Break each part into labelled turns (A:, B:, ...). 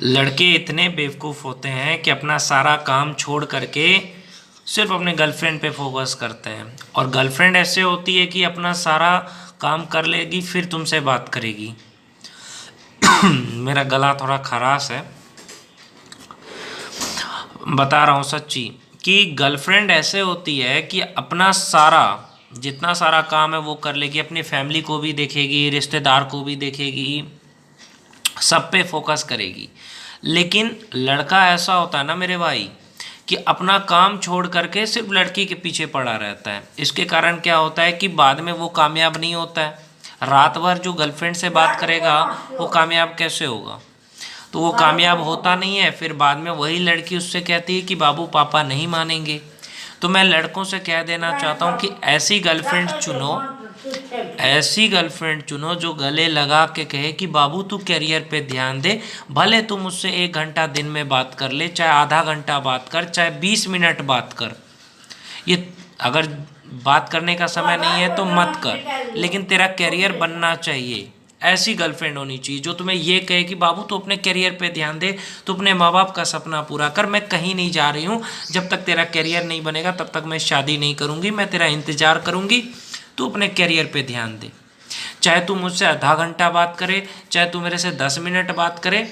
A: लड़के इतने बेवकूफ़ होते हैं कि अपना सारा काम छोड़ करके सिर्फ अपने गर्लफ्रेंड पे फोकस करते हैं। और गर्लफ्रेंड ऐसे होती है कि अपना सारा काम कर लेगी फिर तुमसे बात करेगी। मेरा गला थोड़ा खराश है, बता रहा हूँ सच्ची, कि गर्लफ्रेंड ऐसे होती है कि अपना सारा जितना सारा काम है वो कर लेगी, अपनी फैमिली को भी देखेगी, रिश्तेदार को भी देखेगी, सब पे फोकस करेगी। लेकिन लड़का ऐसा होता है ना मेरे भाई कि अपना काम छोड़ करके सिर्फ लड़की के पीछे पड़ा रहता है। इसके कारण क्या होता है कि बाद में वो कामयाब नहीं होता है। रात भर जो गर्लफ्रेंड से बात करेगा वो कामयाब कैसे होगा? तो वो कामयाब होता नहीं है। फिर बाद में वही लड़की उससे कहती है कि बाबू पापा नहीं मानेंगे। तो मैं लड़कों से कह देना चाहता हूँ कि ऐसी गर्लफ्रेंड चुनो जो गले लगा के कहे कि बाबू तू करियर पे ध्यान दे। भले तू मुझसे 1 घंटा दिन में बात कर ले, चाहे आधा घंटा बात कर, चाहे 20 मिनट बात कर। ये अगर बात करने का समय नहीं है तो मत कर, लेकिन तेरा करियर बनना चाहिए। ऐसी गर्लफ्रेंड होनी चाहिए जो तुम्हें ये कहे कि बाबू तू अपने करियर पे ध्यान दे, तू अपने माँ बाप का सपना पूरा कर, मैं कहीं नहीं जा रही हूँ। जब तक तेरा करियर नहीं बनेगा तब तक मैं शादी नहीं करूँगी, मैं तेरा इंतज़ार करूँगी। तू अपने करियर पे ध्यान दे। चाहे तू मुझसे आधा घंटा बात करे, चाहे तू मेरे से 10 मिनट बात करे,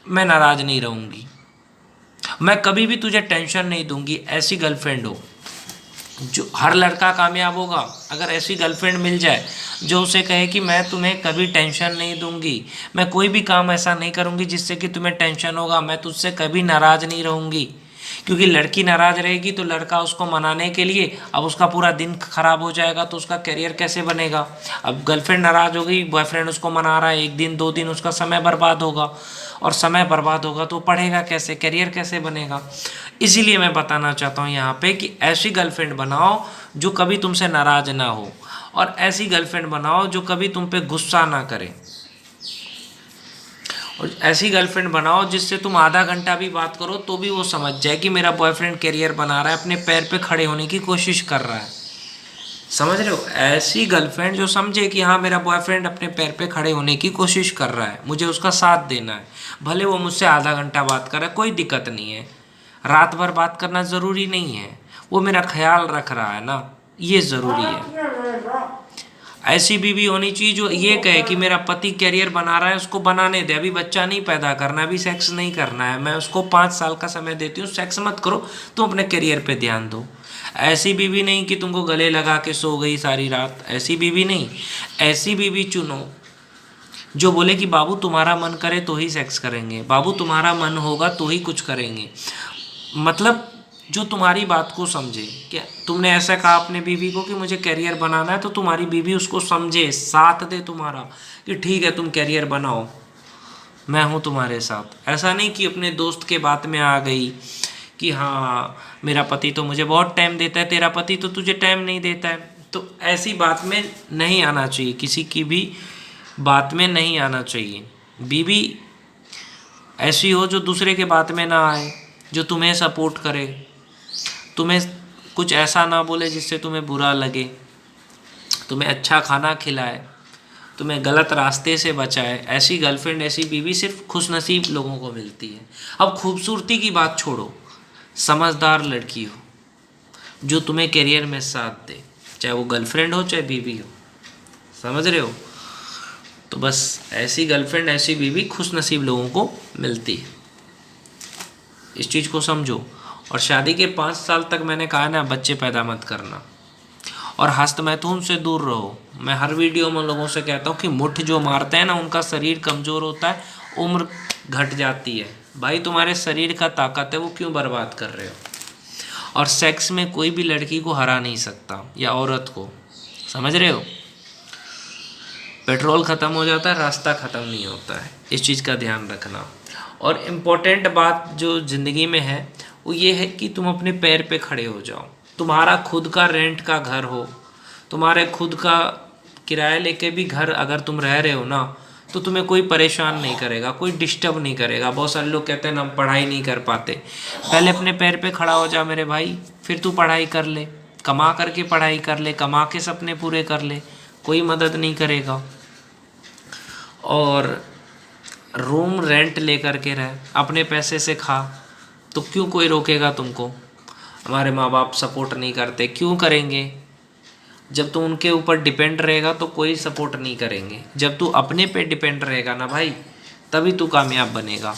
A: मैं नाराज़ नहीं रहूँगी। मैं कभी भी तुझे टेंशन नहीं दूंगी। ऐसी गर्लफ्रेंड हो जो हर लड़का कामयाब होगा अगर ऐसी गर्लफ्रेंड मिल जाए जो उसे कहे कि मैं तुम्हें कभी टेंशन नहीं दूंगी, मैं कोई भी काम ऐसा नहीं करूंगी जिससे कि तुम्हें टेंशन होगा, मैं तुझसे कभी नाराज़ नहीं रहूंगी। क्योंकि लड़की नाराज़ रहेगी तो लड़का उसको मनाने के लिए, अब उसका पूरा दिन खराब हो जाएगा तो उसका करियर कैसे बनेगा? अब गर्लफ्रेंड नाराज़ हो गई, बॉयफ्रेंड उसको मना रहा है, 1 दिन 2 दिन उसका समय बर्बाद होगा, और समय बर्बाद होगा तो पढ़ेगा कैसे, करियर कैसे बनेगा? इसीलिए मैं बताना चाहता हूँ यहाँ पे कि ऐसी गर्लफ्रेंड बनाओ जो कभी तुमसे नाराज़ ना हो, और ऐसी गर्लफ्रेंड बनाओ जो कभी तुम पे गुस्सा ना करे, और ऐसी गर्लफ्रेंड बनाओ जिससे तुम आधा घंटा भी बात करो तो भी वो समझ जाए कि मेरा बॉयफ्रेंड करियर बना रहा है, अपने पैर पे खड़े होने की कोशिश कर रहा है। समझ रहे हो? ऐसी गर्लफ्रेंड जो समझे कि हाँ मेरा बॉयफ्रेंड अपने पैर पे खड़े होने की कोशिश कर रहा है, मुझे उसका साथ देना है। भले वो मुझसे आधा घंटा बात करे, कोई दिक्कत नहीं है। रात भर बात करना ज़रूरी नहीं है, वो मेरा ख्याल रख रहा है ना, ये ज़रूरी है। ऐसी बीवी होनी चाहिए जो ये कहे कि मेरा पति करियर बना रहा है, उसको बनाने दे, अभी बच्चा नहीं पैदा करना, अभी सेक्स नहीं करना है, मैं उसको 5 साल का समय देती हूँ, सेक्स मत करो, तुम अपने करियर पे ध्यान दो। ऐसी बीवी नहीं कि तुमको गले लगा के सो गई सारी रात, ऐसी बीवी नहीं। ऐसी बीवी चुनो जो बोले कि बाबू तुम्हारा मन करे तो ही सेक्स करेंगे, बाबू तुम्हारा मन होगा तो ही कुछ करेंगे। मतलब जो तुम्हारी बात को समझे। क्या तुमने ऐसा कहा अपने बीवी को कि मुझे करियर बनाना है, तो तुम्हारी बीवी उसको समझे, साथ दे तुम्हारा कि ठीक है तुम करियर बनाओ, मैं हूँ तुम्हारे साथ। ऐसा नहीं कि अपने दोस्त के बात में आ गई कि हाँ मेरा पति तो मुझे बहुत टाइम देता है, तेरा पति तो तुझे टाइम नहीं देता है। तो ऐसी बात में नहीं आना चाहिए, किसी की भी बात में नहीं आना चाहिए। बीवी ऐसी हो जो दूसरे के बात में ना आए, जो तुम्हें सपोर्ट करे, तुम्हें कुछ ऐसा ना बोले जिससे तुम्हें बुरा लगे, तुम्हें अच्छा खाना खिलाए, तुम्हें गलत रास्ते से बचाए। ऐसी गर्लफ्रेंड, ऐसी बीवी सिर्फ खुशनसीब लोगों को मिलती है। अब खूबसूरती की बात छोड़ो, समझदार लड़की हो जो तुम्हें करियर में साथ दे, चाहे वो गर्लफ्रेंड हो चाहे बीवी हो। समझ रहे हो? तो बस ऐसी गर्लफ्रेंड, ऐसी बीवी खुशनसीब लोगों को मिलती है। इस चीज़ को समझो। और शादी के 5 साल तक मैंने कहा ना, बच्चे पैदा मत करना, और हस्तमैथुन से दूर रहो। मैं हर वीडियो में लोगों से कहता हूँ कि मुठ जो मारते हैं ना उनका शरीर कमज़ोर होता है, उम्र घट जाती है। भाई तुम्हारे शरीर का ताकत है, वो क्यों बर्बाद कर रहे हो? और सेक्स में कोई भी लड़की को हरा नहीं सकता या औरत को। समझ रहे हो? पेट्रोल ख़त्म हो जाता है, रास्ता ख़त्म नहीं होता है। इस चीज़ का ध्यान रखना। और इम्पोर्टेंट बात जो ज़िंदगी में है वो ये है कि तुम अपने पैर पे खड़े हो जाओ। तुम्हारा खुद का रेंट का घर हो, तुम्हारे खुद का किराया लेके भी घर अगर तुम रह रहे हो ना, तो तुम्हें कोई परेशान नहीं करेगा, कोई डिस्टर्ब नहीं करेगा। बहुत सारे लोग कहते हैं ना हम पढ़ाई नहीं कर पाते। पहले अपने पैर पे खड़ा हो जा मेरे भाई, फिर तू पढ़ाई कर ले, कमा करके पढ़ाई कर ले, कमा के सपने पूरे कर ले, कोई मदद नहीं करेगा। और रूम रेंट लेकर के रह, अपने पैसे से खा, तो क्यों कोई रोकेगा तुमको। हमारे माँ बाप सपोर्ट नहीं करते, क्यों करेंगे। जब तू उनके ऊपर डिपेंड रहेगा तो कोई सपोर्ट नहीं करेंगे। जब तू अपने पे डिपेंड रहेगा ना भाई, तभी तू कामयाब बनेगा।